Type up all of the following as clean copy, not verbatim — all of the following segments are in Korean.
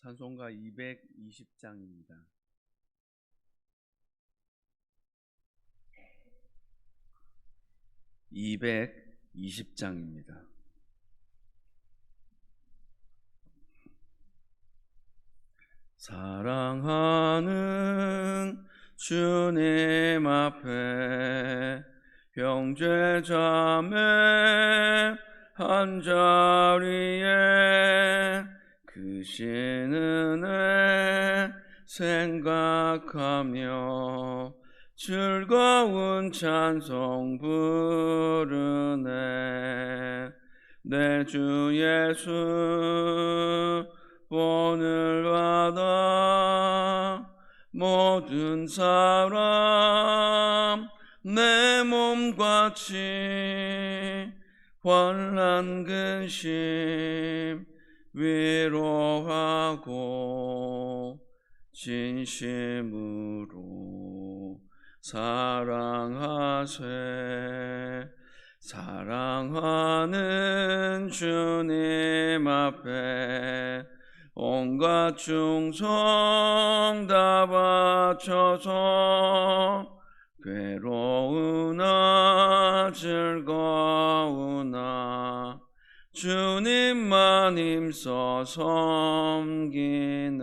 찬송가 220장입니다. (220장입니다) 사랑하는 주님 앞에 형제 자매 한자리에 크신 은혜 생각하며 즐거운 찬송 부르네. 내 주 예수 본을 받아 모든 사람 내 몸같이 환난 근심 위로하고 진심으로 사랑하세. 사랑하는 주님 앞에 온갖 충성 다 바쳐서 괴로우나 즐거우나 주님만 힘써 섬기네.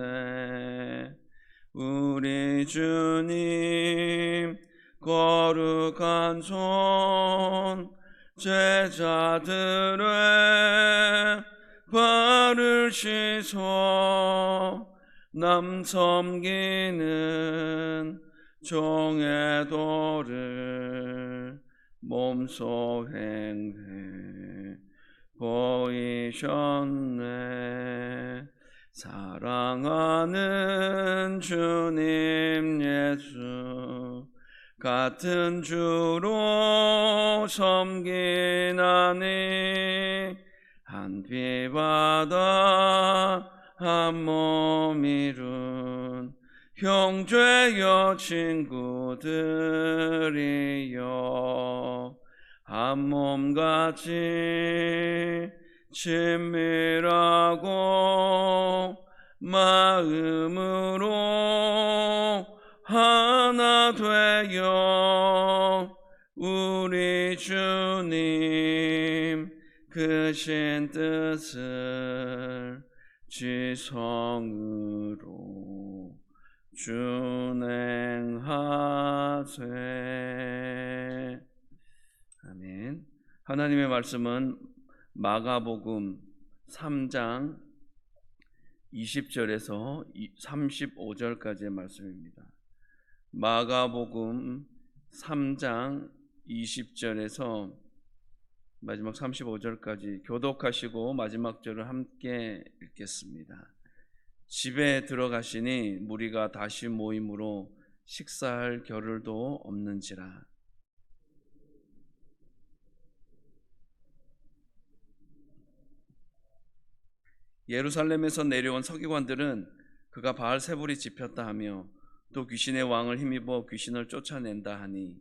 우리 주님 거룩한 손 제자들의 발을 씻어 남 섬기는 종의 도를 몸소 행해 보이셨네. 사랑하는 주님 예수 같은 주로 섬기나니 한 피 받아 한 몸 이룬 형제여 친구들이여 한 몸같이 친밀하고 마음으로 하나 되어 우리 주님 크신 뜻을 지성으로 준행하세. 아멘. 하나님의 말씀은 마가복음 3장 20절에서 35절까지의 말씀입니다. 마가복음 3장 20절에서 마지막 35절까지 교독하시고 마지막 절을 함께 읽겠습니다. 집에 들어가시니 무리가 다시 모임으로 식사할 겨를도 없는지라. 예루살렘에서 내려온 서기관들은 그가 바알세불이 집혔다 하며 또 귀신의 왕을 힘입어 귀신을 쫓아낸다 하니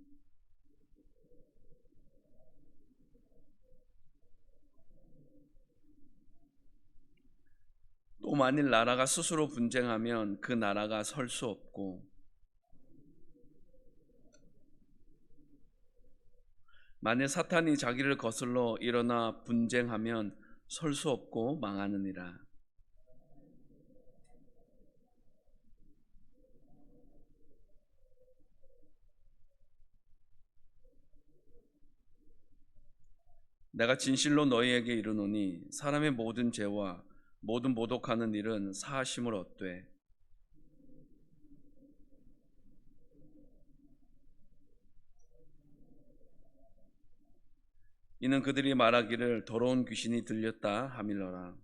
또 만일 나라가 스스로 분쟁하면 그 나라가 설 수 없고 만일 사탄이 자기를 거슬러 일어나 분쟁하면 설 수 없고 망하느니라. 내가 진실로 너희에게 이르노니 사람의 모든 죄와 모든 모독하는 일은 사하심을 얻되 이는 그들이 말하기를 더러운 귀신이 들렸다 함이러라.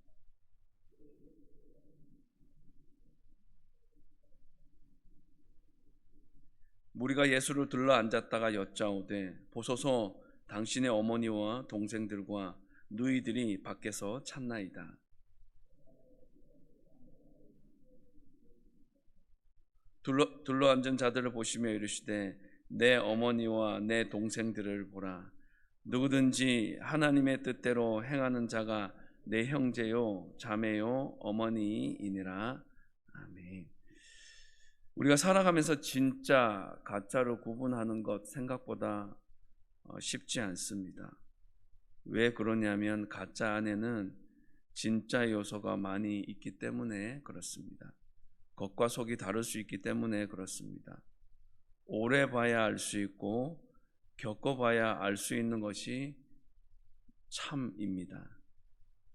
무리가 예수를 둘러 앉았다가 여짜오되 보소서 당신의 어머니와 동생들과 누이들이 밖에서 찾나이다. 둘러 앉은 자들을 보시며 이르시되 내 어머니와 내 동생들을 보라. 누구든지 하나님의 뜻대로 행하는 자가 내 형제요 자매요 어머니이니라. 아멘. 우리가 살아가면서 진짜 가짜로 구분하는 것 생각보다 쉽지 않습니다. 왜 그러냐면 가짜 안에는 진짜 요소가 많이 있기 때문에 그렇습니다. 겉과 속이 다를 수 있기 때문에 그렇습니다. 오래 봐야 알 수 있고 겪어봐야 알 수 있는 것이 참입니다.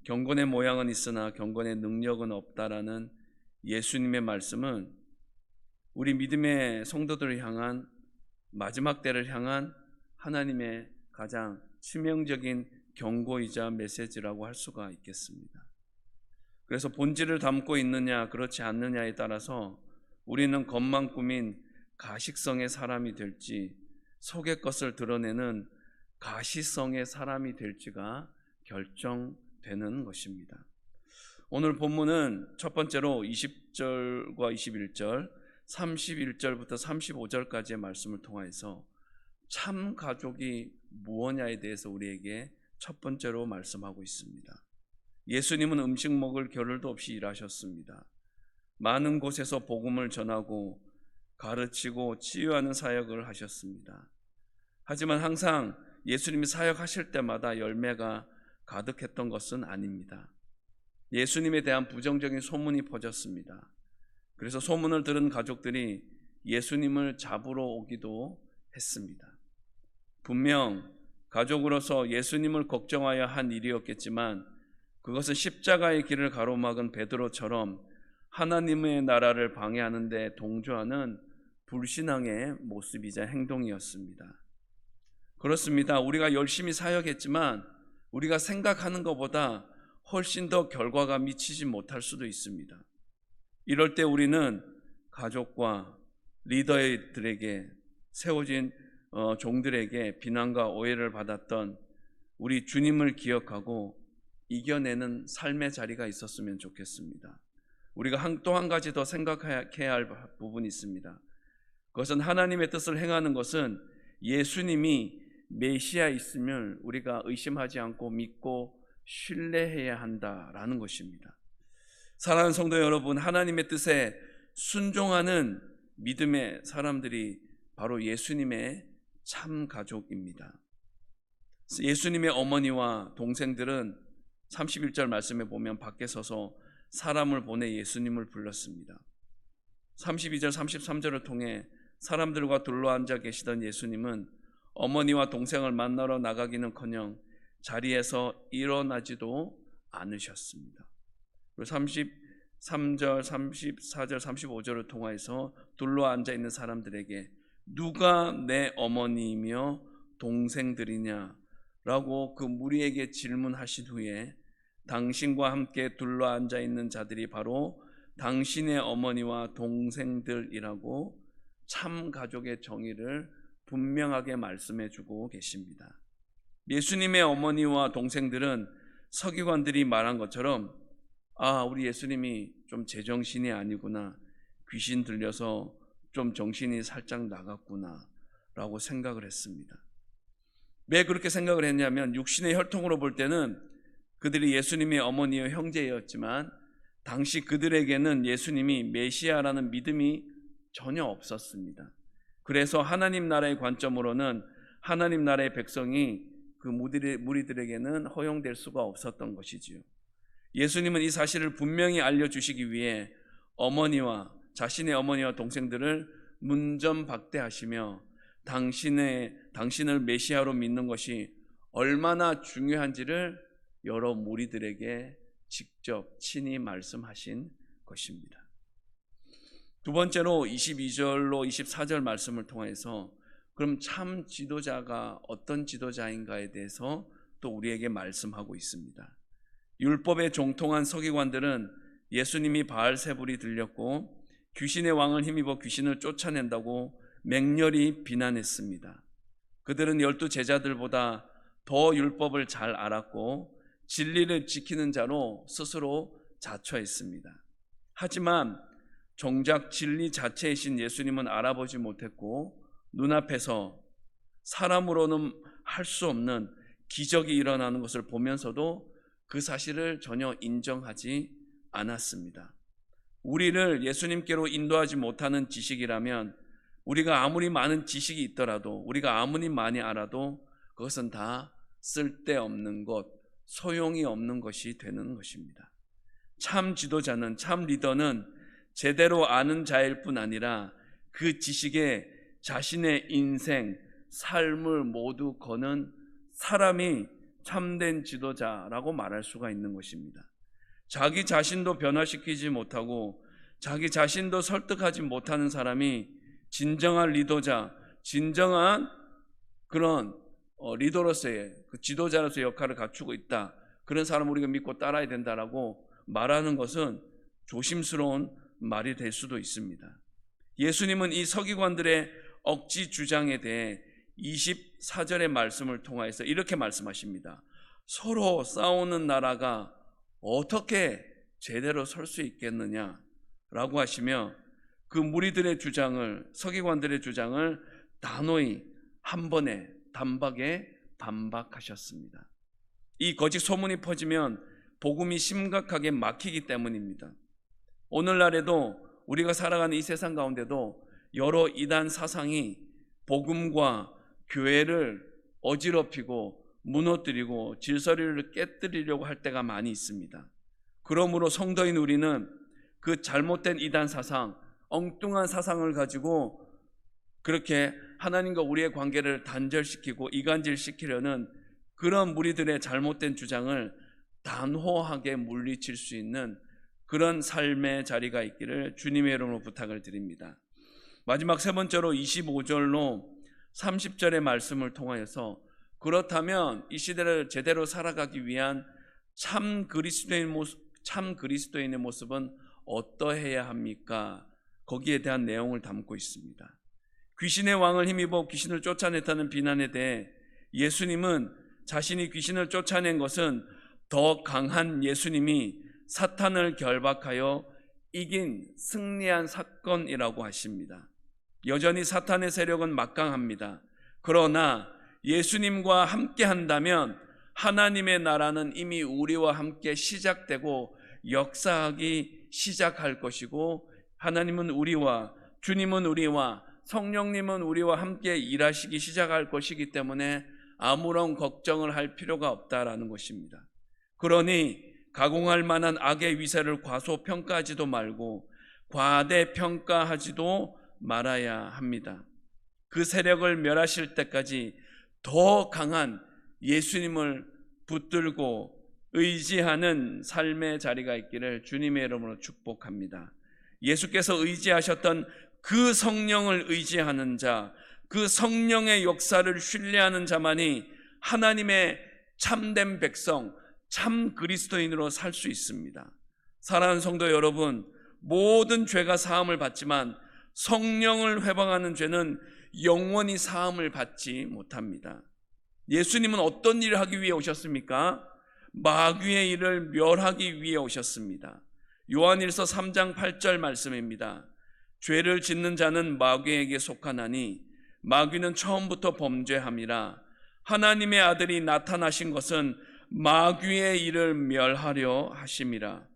경건의 모양은 있으나 경건의 능력은 없다라는 예수님의 말씀은 우리 믿음의 성도들을 향한 마지막 때를 향한 하나님의 가장 치명적인 경고이자 메시지라고 할 수가 있겠습니다. 그래서 본질을 담고 있느냐 그렇지 않느냐에 따라서 우리는 겉만 꾸민 가식성의 사람이 될지 속의 것을 드러내는 가시성의 사람이 될지가 결정되는 것입니다. 오늘 본문은 첫 번째로 20절과 21절, 31절부터 35절까지의 말씀을 통해서 참 가족이 무엇냐에 대해서 우리에게 첫 번째로 말씀하고 있습니다. 예수님은 음식 먹을 겨를도 없이 일하셨습니다. 많은 곳에서 복음을 전하고 가르치고 치유하는 사역을 하셨습니다. 하지만 항상 예수님이 사역하실 때마다 열매가 가득했던 것은 아닙니다. 예수님에 대한 부정적인 소문이 퍼졌습니다. 그래서 소문을 들은 가족들이 예수님을 잡으러 오기도 했습니다. 분명 가족으로서 예수님을 걱정하여 한 일이었겠지만 그것은 십자가의 길을 가로막은 베드로처럼 하나님의 나라를 방해하는 데 동조하는 불신앙의 모습이자 행동이었습니다. 그렇습니다. 우리가 열심히 사역했지만 우리가 생각하는 것보다 훨씬 더 결과가 미치지 못할 수도 있습니다. 이럴 때 우리는 가족과 리더들에게 세워진 종들에게 비난과 오해를 받았던 우리 주님을 기억하고 이겨내는 삶의 자리가 있었으면 좋겠습니다. 우리가 또 한 가지 더 생각해야 할 부분이 있습니다. 그것은 하나님의 뜻을 행하는 것은 예수님이 메시아이심을 우리가 의심하지 않고 믿고 신뢰해야 한다라는 것입니다. 사랑하는 성도 여러분, 하나님의 뜻에 순종하는 믿음의 사람들이 바로 예수님의 참 가족입니다. 예수님의 어머니와 동생들은 31절 말씀에 보면 밖에 서서 사람을 보내 예수님을 불렀습니다. 32절 33절을 통해 사람들과 둘러앉아 계시던 예수님은 어머니와 동생을 만나러 나가기는커녕 자리에서 일어나지도 않으셨습니다. 그리고 33절, 34절, 35절을 통해서 둘러앉아 있는 사람들에게 누가 내 어머니이며 동생들이냐라고 그 무리에게 질문하신 후에 당신과 함께 둘러앉아 있는 자들이 바로 당신의 어머니와 동생들이라고 참 가족의 정의를 분명하게 말씀해 주고 계십니다. 예수님의 어머니와 동생들은 서기관들이 말한 것처럼 우리 예수님이 좀 제정신이 아니구나, 귀신 들려서 좀 정신이 살짝 나갔구나 라고 생각을 했습니다. 왜 그렇게 생각을 했냐면 육신의 혈통으로 볼 때는 그들이 예수님의 어머니와 형제였지만 당시 그들에게는 예수님이 메시아라는 믿음이 전혀 없었습니다. 그래서 하나님 나라의 관점으로는 하나님 나라의 백성이 그 무리들에게는 허용될 수가 없었던 것이지요. 예수님은 이 사실을 분명히 알려주시기 위해 자신의 어머니와 동생들을 문전박대하시며 당신을 메시아로 믿는 것이 얼마나 중요한지를 여러 무리들에게 직접 친히 말씀하신 것입니다. 두 번째로 22절로 24절 말씀을 통해서 그럼 참 지도자가 어떤 지도자인가에 대해서 또 우리에게 말씀하고 있습니다. 율법에 종통한 서기관들은 예수님이 바알세불이 들렸고 귀신의 왕을 힘입어 귀신을 쫓아낸다고 맹렬히 비난했습니다. 그들은 12 제자들보다 더 율법을 잘 알았고 진리를 지키는 자로 스스로 자처했습니다. 하지만 정작 진리 자체이신 예수님은 알아보지 못했고 눈앞에서 사람으로는 할 수 없는 기적이 일어나는 것을 보면서도 그 사실을 전혀 인정하지 않았습니다. 우리를 예수님께로 인도하지 못하는 지식이라면, 우리가 아무리 많은 지식이 있더라도, 우리가 아무리 많이 알아도 그것은 다 쓸데없는 것, 소용이 없는 것이 되는 것입니다. 참 지도자는, 참 리더는 제대로 아는 자일 뿐 아니라 그 지식에 자신의 인생, 삶을 모두 거는 사람이 참된 지도자라고 말할 수가 있는 것입니다. 자기 자신도 변화시키지 못하고 자기 자신도 설득하지 못하는 사람이 진정한 리더자, 진정한 그런 리더로서의, 그 지도자로서의 역할을 갖추고 있다, 그런 사람을 우리가 믿고 따라야 된다라고 말하는 것은 조심스러운 말이 될 수도 있습니다. 예수님은 이 서기관들의 억지 주장에 대해 24절의 말씀을 통하여서 이렇게 말씀하십니다. 서로 싸우는 나라가 어떻게 제대로 설 수 있겠느냐라고 하시며, 그 무리들의 주장을, 서기관들의 주장을 단호히 한 번에 단박에 반박하셨습니다. 이 거짓 소문이 퍼지면 복음이 심각하게 막히기 때문입니다. 오늘날에도 우리가 살아가는 이 세상 가운데도 여러 이단 사상이 복음과 교회를 어지럽히고 무너뜨리고 질서를 깨뜨리려고 할 때가 많이 있습니다. 그러므로 성도인 우리는 그 잘못된 이단 사상, 엉뚱한 사상을 가지고 그렇게 하나님과 우리의 관계를 단절시키고 이간질시키려는 그런 무리들의 잘못된 주장을 단호하게 물리칠 수 있는 그런 삶의 자리가 있기를 주님의 이름으로 부탁을 드립니다. 마지막 세 번째로 25절로 30절의 말씀을 통하여서, 그렇다면 이 시대를 제대로 살아가기 위한 참 그리스도인의 모습은 어떠해야 합니까? 거기에 대한 내용을 담고 있습니다. 귀신의 왕을 힘입어 귀신을 쫓아냈다는 비난에 대해 예수님은 자신이 귀신을 쫓아낸 것은 더 강한 예수님이 사탄을 결박하여 이긴 승리한 사건이라고 하십니다. 여전히 사탄의 세력은 막강합니다. 그러나 예수님과 함께 한다면 하나님의 나라는 이미 우리와 함께 시작되고 역사하기 시작할 것이고, 하나님은 우리와, 주님은 우리와, 성령님은 우리와 함께 일하시기 시작할 것이기 때문에 아무런 걱정을 할 필요가 없다라는 것입니다. 그러니 가공할 만한 악의 위세를 과소평가하지도 말고 과대평가하지도 말아야 합니다. 그 세력을 멸하실 때까지 더 강한 예수님을 붙들고 의지하는 삶의 자리가 있기를 주님의 이름으로 축복합니다. 예수께서 의지하셨던 그 성령을 의지하는 자, 그 성령의 역사를 신뢰하는 자만이 하나님의 참된 백성, 참 그리스도인으로 살 수 있습니다. 사랑하는 성도 여러분, 모든 죄가 사함을 받지만 성령을 회방하는 죄는 영원히 사함을 받지 못합니다. 예수님은 어떤 일을 하기 위해 오셨습니까? 마귀의 일을 멸하기 위해 오셨습니다. 요한일서 3장 8절 말씀입니다. 죄를 짓는 자는 마귀에게 속하나니 마귀는 처음부터 범죄함이라. 하나님의 아들이 나타나신 것은 마귀의 일을 멸하려 하심이라.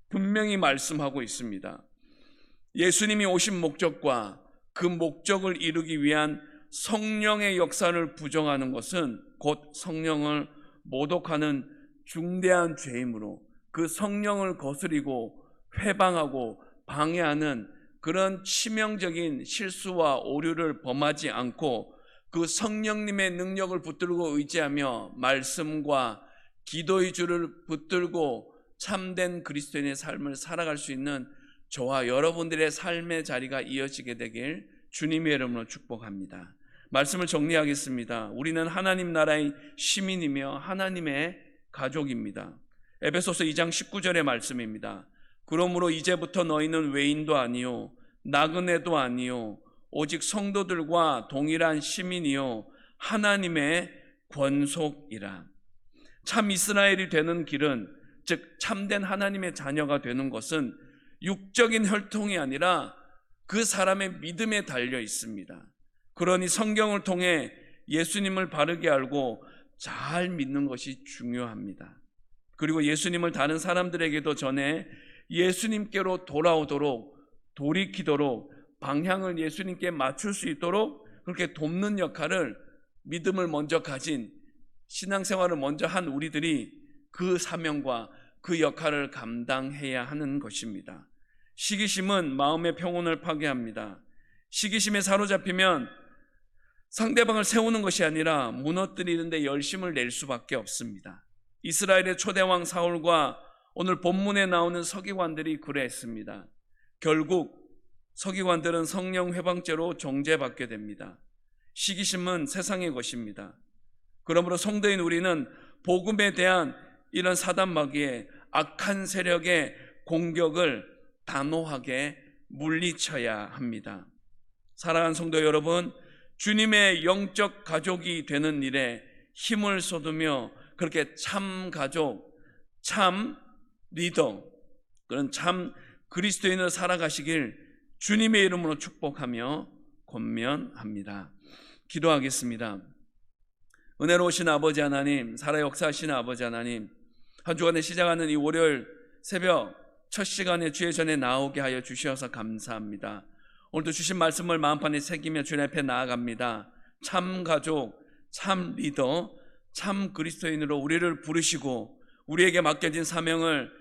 분명히 말씀하고 있습니다. 예수님이 오신 목적과 그 목적을 이루기 위한 성령의 역사를 부정하는 것은 곧 성령을 모독하는 중대한 죄이므로, 그 성령을 거스리고 회방하고 방해하는 그런 치명적인 실수와 오류를 범하지 않고 그 성령님의 능력을 붙들고 의지하며 말씀과 기도의 줄을 붙들고 참된 그리스도인의 삶을 살아갈 수 있는 저와 여러분들의 삶의 자리가 이어지게 되길 주님의 이름으로 축복합니다. 말씀을 정리하겠습니다. 우리는 하나님 나라의 시민이며 하나님의 가족입니다. 에베소서 2장 19절의 말씀입니다. 그러므로 이제부터 너희는 외인도 아니요 나그네도 아니요 오직 성도들과 동일한 시민이요 하나님의 권속이라. 참 이스라엘이 되는 길은, 즉 참된 하나님의 자녀가 되는 것은 육적인 혈통이 아니라 그 사람의 믿음에 달려 있습니다. 그러니 성경을 통해 예수님을 바르게 알고 잘 믿는 것이 중요합니다. 그리고 예수님을 다른 사람들에게도 전해 예수님께로 돌아오도록, 돌이키도록, 방향을 예수님께 맞출 수 있도록 그렇게 돕는 역할을, 믿음을 먼저 가진, 신앙생활을 먼저 한 우리들이 그 사명과 그 역할을 감당해야 하는 것입니다. 시기심은 마음의 평온을 파괴합니다. 시기심에 사로잡히면 상대방을 세우는 것이 아니라 무너뜨리는 데 열심을 낼 수밖에 없습니다. 이스라엘의 초대왕 사울과 오늘 본문에 나오는 서기관들이 그랬습니다. 결국 서기관들은 성령 회방죄로 정죄받게 됩니다. 시기심은 세상의 것입니다. 그러므로 성도인 우리는 복음에 대한 이런 사단 마귀의 악한 세력의 공격을 단호하게 물리쳐야 합니다. 사랑하는 성도 여러분, 주님의 영적 가족이 되는 일에 힘을 쏟으며 그렇게 참 가족, 참 리더, 그런 참 그리스도인으로 살아가시길 주님의 이름으로 축복하며 권면합니다. 기도하겠습니다. 은혜로우신 아버지 하나님, 살아 역사하시는 아버지 하나님, 한 주간에 시작하는 이 월요일 새벽 첫 시간에 주의 전에 나오게 하여 주셔서 감사합니다. 오늘도 주신 말씀을 마음판에 새기며 주님 앞에 나아갑니다. 참 가족, 참 리더, 참 그리스도인으로 우리를 부르시고 우리에게 맡겨진 사명을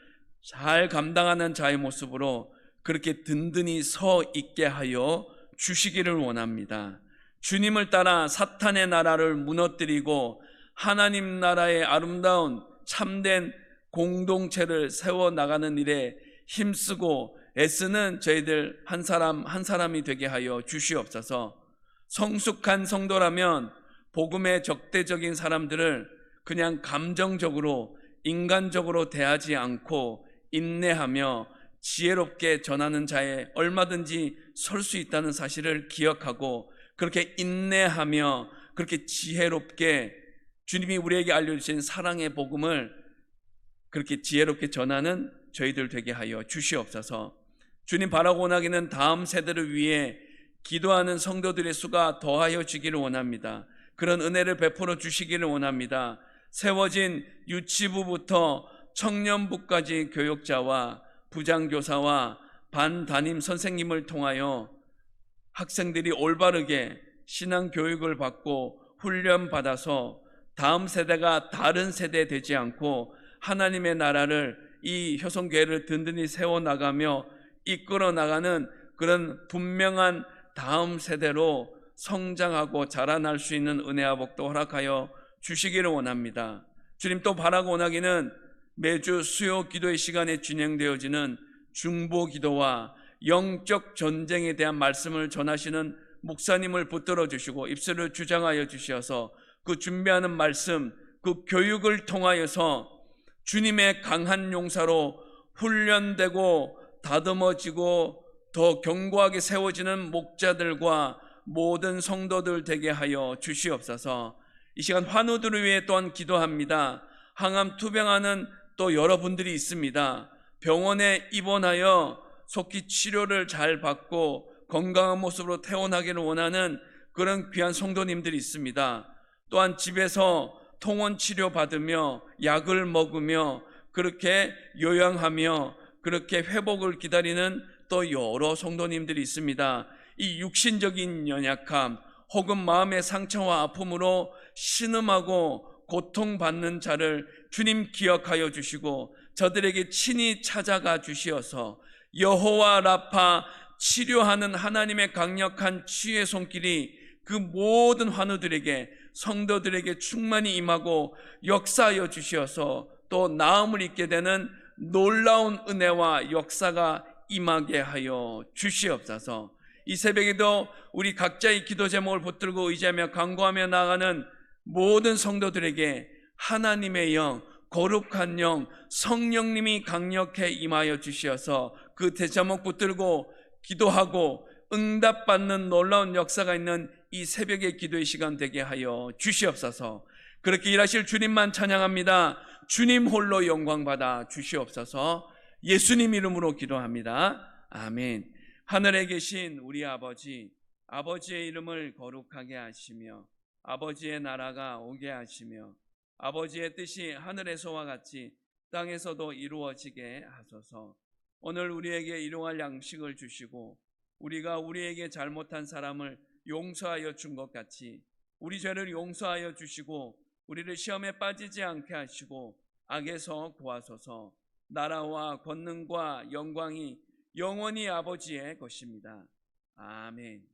잘 감당하는 자의 모습으로 그렇게 든든히 서 있게 하여 주시기를 원합니다. 주님을 따라 사탄의 나라를 무너뜨리고 하나님 나라의 아름다운 참된 공동체를 세워나가는 일에 힘쓰고 애쓰는 저희들 한 사람 한 사람이 되게 하여 주시옵소서. 성숙한 성도라면 복음의 적대적인 사람들을 그냥 감정적으로 인간적으로 대하지 않고 인내하며 지혜롭게 전하는 자에 얼마든지 설 수 있다는 사실을 기억하고 그렇게 인내하며 그렇게 지혜롭게 주님이 우리에게 알려주신 사랑의 복음을 그렇게 지혜롭게 전하는 저희들 되게 하여 주시옵소서. 주님 바라고 원하기는 다음 세대를 위해 기도하는 성도들의 수가 더하여 지기를 원합니다. 그런 은혜를 베풀어 주시기를 원합니다. 세워진 유치부부터 청년부까지 교육자와 부장교사와 반담임 선생님을 통하여 학생들이 올바르게 신앙교육을 받고 훈련받아서 다음 세대가 다른 세대 되지 않고 하나님의 나라를, 이 효성교회를 든든히 세워나가며 이끌어 나가는 그런 분명한 다음 세대로 성장하고 자라날 수 있는 은혜와 복도 허락하여 주시기를 원합니다. 주님 또 바라고 원하기는 매주 수요 기도의 시간에 진행되어지는 중보 기도와 영적 전쟁에 대한 말씀을 전하시는 목사님을 붙들어 주시고 입술을 주장하여 주셔서 그 준비하는 말씀, 그 교육을 통하여서 주님의 강한 용사로 훈련되고 다듬어지고 더 견고하게 세워지는 목자들과 모든 성도들 되게 하여 주시옵소서. 이 시간 환우들을 위해 또한 기도합니다. 항암 투병하는 또 여러분들이 있습니다. 병원에 입원하여 속히 치료를 잘 받고 건강한 모습으로 퇴원하기를 원하는 그런 귀한 성도님들이 있습니다. 또한 집에서 통원 치료 받으며 약을 먹으며 그렇게 요양하며 그렇게 회복을 기다리는 또 여러 성도님들이 있습니다. 이 육신적인 연약함 혹은 마음의 상처와 아픔으로 신음하고 고통받는 자를 주님 기억하여 주시고 저들에게 친히 찾아가 주시어서 여호와 라파 치료하는 하나님의 강력한 치유의 손길이 그 모든 환우들에게 성도들에게 충만히 임하고 역사하여 주시어서 또 나음을 입게 되는 놀라운 은혜와 역사가 임하게 하여 주시옵소서. 이 새벽에도 우리 각자의 기도 제목을 붙들고 의지하며 간구하며 나아가는 모든 성도들에게 하나님의 영, 거룩한 영, 성령님이 강력해 임하여 주시어서 그 대제목 붙들고 기도하고 응답받는 놀라운 역사가 있는 이 새벽의 기도의 시간 되게 하여 주시옵소서. 그렇게 일하실 주님만 찬양합니다. 주님 홀로 영광 받아 주시옵소서. 예수님 이름으로 기도합니다. 아멘. 하늘에 계신 우리 아버지, 아버지의 이름을 거룩하게 하시며 아버지의 나라가 오게 하시며 아버지의 뜻이 하늘에서와 같이 땅에서도 이루어지게 하소서. 오늘 우리에게 일용할 양식을 주시고 우리가 우리에게 잘못한 사람을 용서하여 준 것 같이 우리 죄를 용서하여 주시고 우리를 시험에 빠지지 않게 하시고 악에서 구하소서. 나라와 권능과 영광이 영원히 아버지의 것입니다. 아멘.